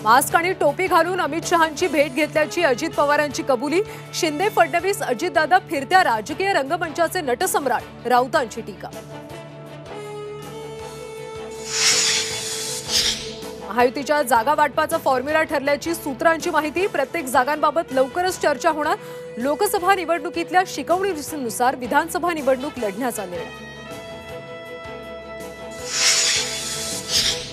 Mask आणि टोपी घालून अमित शहांची भेट घेतल्याची अजित पवारांची कबुली। शिंदे फडणवीस अजितदादा फिरत्या राजकीय रंगमंचाचे नटसम्राट, राऊतांची टीका। महायुतीच्या जागा वाटपाचा फॉर्म्युला ठरल्याची सूत्रांची माहिती। प्रत्येक जागांबाबत लवकरच चर्चा होणार। लोकसभा निवडणुकीतल्या शिकवणीनुसार विधानसभा निवडणूक लढण्याचा निर्णय।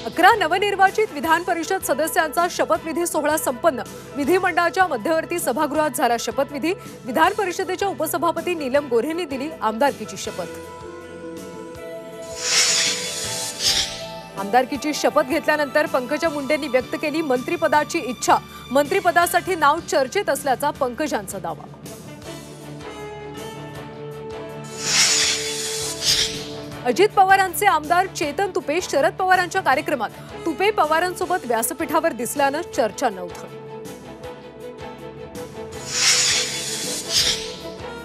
11 नवनिर्वाचित विधान परिषद सदस्यांचा शपथविधी सोहळा संपन्न। विधिमंडळाच्या मध्यवर्ती सभागृहात झाला शपथविधी। विधान परिषदेच्या उपसभापती नीलम गोऱ्हेंनी दिली आमदारकीची शपथ। आमदारकीची शपथ घेतल्यानंतर पंकजा मुंडेंनी व्यक्त केली मंत्रिपदाची इच्छा। मंत्रिपदासाठी नाव चर्चेत असल्याचा पंकजांचा दावा। अजित पवारांचे आमदार चेतन तुपे शरद पवारांच्या कार्यक्रमात। तुपे पवारांसोबत व्यासपीठावर दिसल्यानं चर्चा नव्हती।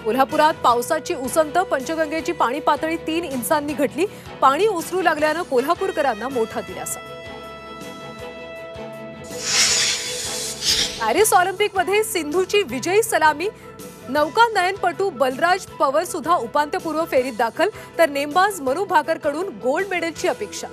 कोल्हापुरात पावसाची उसंत। पंचगंगेची पाणी पातळी 3 इंचांनी घटली। पाणी ओसरू लागल्यानं कोल्हापूरकरांना मोठा दिलासा। पॅरिस ऑलिम्पिकमध्ये सिंधूची विजयी सलामी। नौकानयनपटू बलराज पवर सुद्धा उपांत्यपूर्व फेरीत दाखल, तर नेमबाज मनू भाकरकडून गोल्ड मेडलची अपेक्षा।